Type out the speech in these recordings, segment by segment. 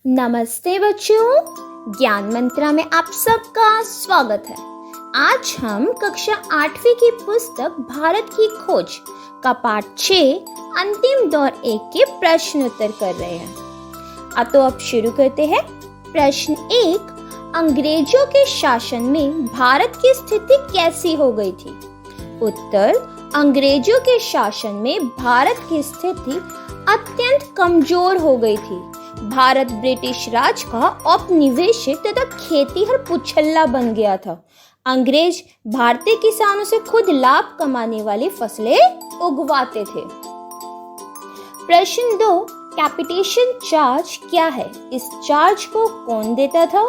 नमस्ते बच्चों, ज्ञान मंत्रा में आप सबका स्वागत है। आज हम कक्षा 8वीं की पुस्तक भारत की खोज का पाठ 6 अंतिम दौर 1 के प्रश्न उत्तर कर रहे हैं। तो अब शुरू करते हैं। प्रश्न 1, अंग्रेजों के शासन में भारत की स्थिति कैसी हो गई थी? उत्तर, अंग्रेजों के शासन में भारत की स्थिति अत्यंत कमजोर हो गई थी। भारत ब्रिटिश राज का औपनिवेशिक तथा खेतीहर पुछल्ला बन गया था। अंग्रेज भारतीय किसानों से खुद लाभ कमाने वाली फसलें उगवाते थे। प्रश्न 2, कैपिटेशन चार्ज क्या है? इस चार्ज को कौन देता था?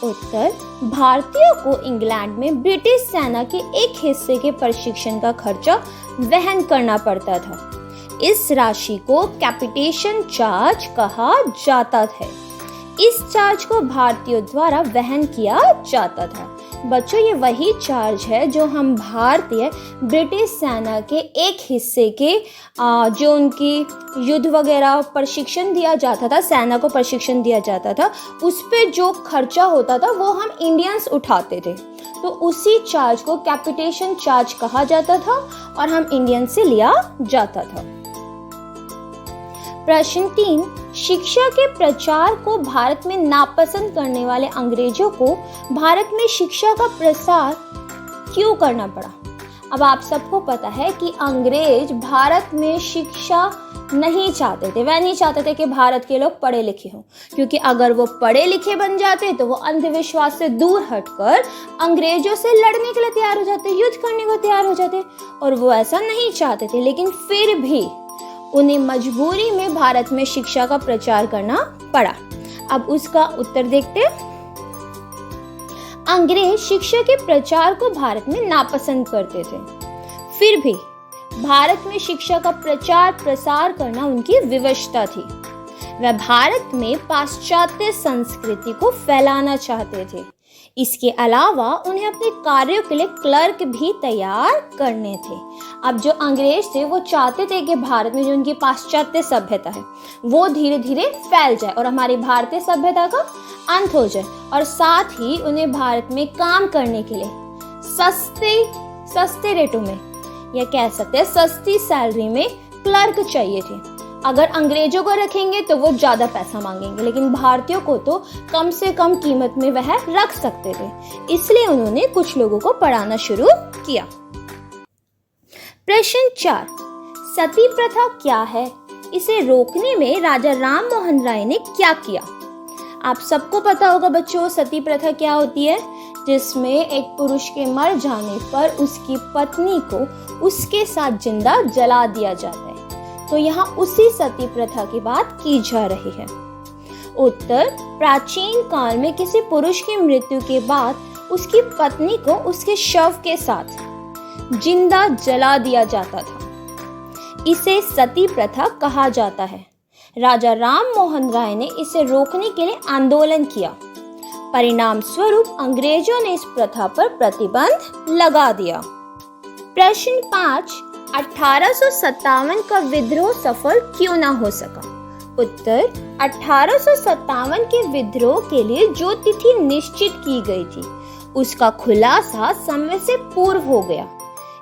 उत्तर, भारतीयों को इंग्लैंड में ब्रिटिश सेना के एक हिस्से के प्रशिक्षण का खर्चा वहन करना पड़ता था। इस राशि को कैपिटेशन चार्ज कहा जाता है। इस चार्ज को भारतीयों द्वारा वहन किया जाता था। बच्चों, ये वही चार्ज है जो हम भारतीय ब्रिटिश सेना के एक हिस्से के जो उनकी युद्ध वगैरह प्रशिक्षण दिया जाता था, सेना को प्रशिक्षण दिया जाता था, उस पे जो खर्चा होता था वो हम इंडियंस उठाते थे। तो उसी चार्ज को कैपिटेशन चार्ज कहा जाता था और हम इंडियन से लिया जाता था। प्रश्न 3, शिक्षा के प्रचार को भारत में नापसंद करने वाले अंग्रेजों को भारत में शिक्षा का प्रसार क्यों करना पड़ा? अब आप सबको पता है कि अंग्रेज भारत में शिक्षा नहीं चाहते थे। वह नहीं चाहते थे कि भारत के लोग पढ़े लिखे हों, क्योंकि अगर वो पढ़े लिखे बन जाते तो वो अंधविश्वास से दूर हटकर अंग्रेजों से लड़ने के लिए तैयार हो जाते, युद्ध करने को तैयार हो जाते, और वो ऐसा नहीं चाहते थे। लेकिन फिर भी उन्हें मजबूरी में भारत में शिक्षा का प्रचार करना पड़ा। अब उसका उत्तर देखते हैं। अंग्रेज शिक्षा के प्रचार को भारत में नापसंद करते थे, फिर भी भारत में शिक्षा का प्रचार प्रसार करना उनकी विवशता थी। वह भारत में पाश्चात्य संस्कृति को फैलाना चाहते थे। इसके अलावा उन्हें अपने कार्यों के लिए क्लर्क भी तैयार करने थे। अब जो अंग्रेज थे वो चाहते थे कि भारत में जो उनकी पाश्चात्य सभ्यता है वो धीरे धीरे फैल जाए और हमारी भारतीय सभ्यता का अंत हो जाए, और साथ ही उन्हें भारत में काम करने के लिए सस्ते रेटों में, या कह सकते हैं सस्ती सैलरी में क्लर्क चाहिए थे। अगर अंग्रेजों को रखेंगे तो वो ज्यादा पैसा मांगेंगे, लेकिन भारतीयों को तो कम से कम कीमत में वह रख सकते थे। इसलिए उन्होंने कुछ लोगों को पढ़ाना शुरू किया। प्रश्न 4, सती प्रथा क्या है? इसे रोकने में राजा राम मोहन राय ने क्या किया? आप सबको पता होगा बच्चों, सती प्रथा क्या होती है, जिसमें एक पुरुष के मर जाने पर उसकी पत्नी को उसके साथ जिंदा जला दिया जाता है। तो यहाँ उसी सती प्रथा की बात की जा रही है। उत्तर, प्राचीन काल में किसी पुरुष की मृत्यु के बाद उसकी पत्नी को उसके शव के साथ जिंदा जला दिया जाता था। इसे सती प्रथा कहा जाता है। राजा राम मोहन राय ने इसे रोकने के लिए आंदोलन किया। परिणाम स्वरूप अंग्रेजों ने इस प्रथा पर प्रतिबंध लगा दिया। प्रश्न 5, 1857 का विद्रोह सफल क्यों ना हो सका? उत्तर, 1857 के विद्रोह के लिए जो तिथि निश्चित की गई थी उसका खुलासा समय से पूर्व हो गया।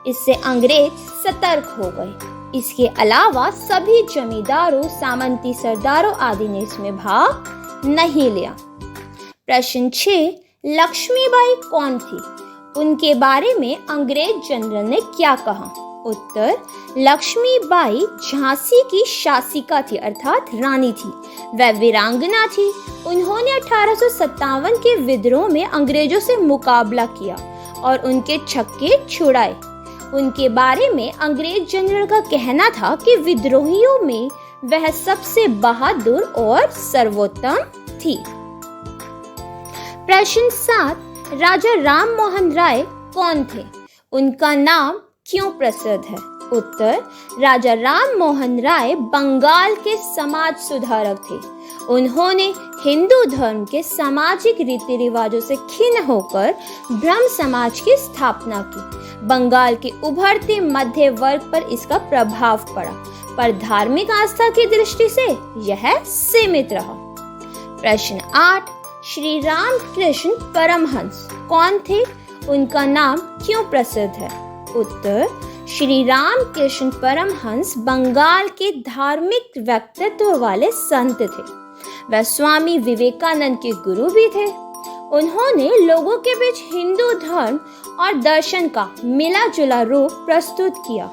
इससे अंग्रेज सतर्क हो गए। इसके अलावा सभी जमींदारों, सामंती सरदारों आदि ने इसमें भाग नहीं लिया। प्रश्न 6, लक्ष्मीबाई कौन थी? उनके बारे में अंग्रेज जनरल ने क्या कहा? उत्तर, लक्ष्मीबाई झांसी की शासिका थी, अर्थात रानी थी। वह वीरांगना थी। उन्होंने 1857 के विद्रोह में अंग्रेजों से मुकाबला किया और उनके छक्के छुड़ाए। उनके बारे में अंग्रेज जनरल का कहना था कि विद्रोहियों में वह सबसे बहादुर और सर्वोत्तम थी। प्रश्न 7, राजा राम मोहन राय कौन थे? उनका नाम क्यों प्रसिद्ध है? उत्तर, राजा राम मोहन राय बंगाल के समाज सुधारक थे। उन्होंने हिंदू धर्म के सामाजिक रीति रिवाजों से खिन्न होकर ब्रह्म समाज की स्थापना की। बंगाल के उभरते मध्य वर्ग पर इसका प्रभाव पड़ा, पर धार्मिक आस्था की दृष्टि से यह सीमित रहा। प्रश्न 8, श्री रामकृष्ण परमहंस कौन थे? उनका नाम क्यों प्रसिद्ध है? उत्तर, श्री रामकृष्ण परमहंस बंगाल के धार्मिक व्यक्तित्व वाले संत थे। वह स्वामी विवेकानंद के गुरु भी थे। उन्होंने लोगों के बीच हिंदू धर्म और दर्शन का मिला जुला रूप प्रस्तुत किया।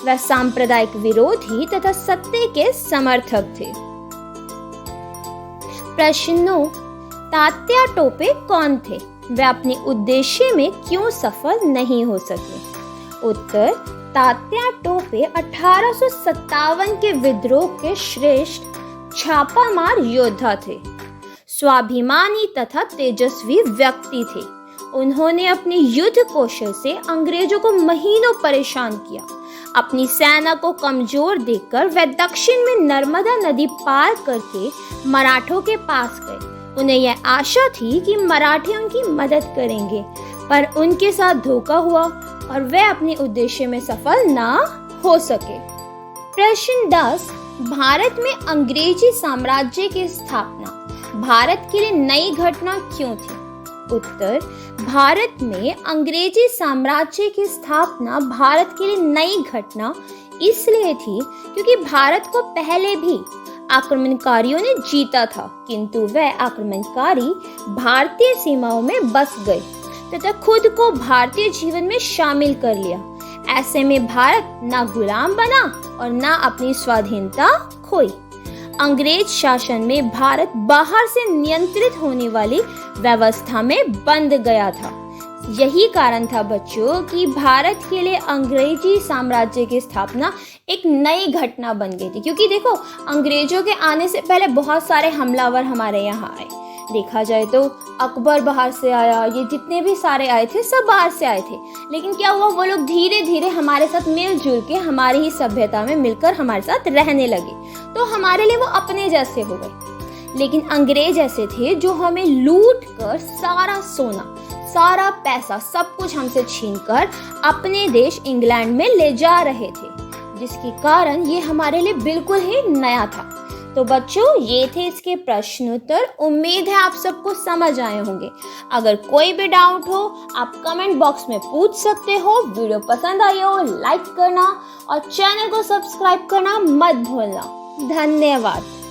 वह सांप्रदायिक विरोधी तथा सत्य के समर्थक थे। प्रश्न 9, तात्या टोपे कौन थे? वे अपने उद्देश्य में क्यों सफल नहीं हो सके? उत्तर, तात्या टोपे 1857 के विद्रोह के श्रेष्ठ छापामार योद्धा थे। स्वाभिमानी तथा तेजस्वी व्यक्ति थे। उन्होंने अपनी युद्ध कौशल से अंग्रेजों को महीनों परेशान किया। अपनी सेना को कमजोर देखकर वे दक्षिण में नर्मदा नदी पार करके मराठों के पास गए। उन्हें यह आशा थी कि मराठे उनकी मदद करेंगे, पर उनके साथ धोखा हुआ और वे अपने उद्देश्य में सफल ना हो सके। प्रश्न 10, भारत में अंग्रेजी साम्राज्य की स्थापना भारत के लिए नई घटना क्यों थी? उत्तर, भारत में अंग्रेजी साम्राज्य की स्थापना भारत के लिए नई घटना इसलिए थी क्योंकि भारत को पहले भी आक्रमणकारियों ने जीता था, किंतु वह आक्रमणकारी भारतीय सीमाओं में बस गए तथा खुद को भारतीय जीवन में शामिल कर लिया। ऐसे में भारत ना गुलाम बना और ना अपनी स्वाधीनता खोई। अंग्रेज शासन में भारत बाहर से नियंत्रित होने वाली व्यवस्था में बंध गया था। यही कारण था बच्चों कि भारत के लिए अंग्रेजी साम्राज्य की स्थापना एक नई घटना बन गई थी। क्योंकि देखो, अंग्रेजों के आने से पहले बहुत सारे हमलावर हमारे यहाँ आए। देखा जाए तो अकबर बाहर से आया, ये जितने भी सारे आए थे सब बाहर से आए थे। लेकिन क्या हुआ, वो लोग धीरे धीरे हमारे साथ मिलजुल के हमारी ही सभ्यता में मिलकर हमारे साथ रहने लगे, तो हमारे लिए वो अपने जैसे हो गए। लेकिन अंग्रेज ऐसे थे जो हमें लूट कर सारा सोना, सारा पैसा, सब कुछ हमसे छीनकर अपने देश इंग्लैंड में ले जा रहे थे, जिसके कारण ये हमारे लिए बिल्कुल ही नया था। तो बच्चों, ये थे इसके प्रश्न उत्तर। उम्मीद है आप सबको समझ आए होंगे। अगर कोई भी डाउट हो आप कमेंट बॉक्स में पूछ सकते हो। वीडियो पसंद आई हो लाइक करना और चैनल को सब्सक्राइब करना मत भूलना। धन्यवाद।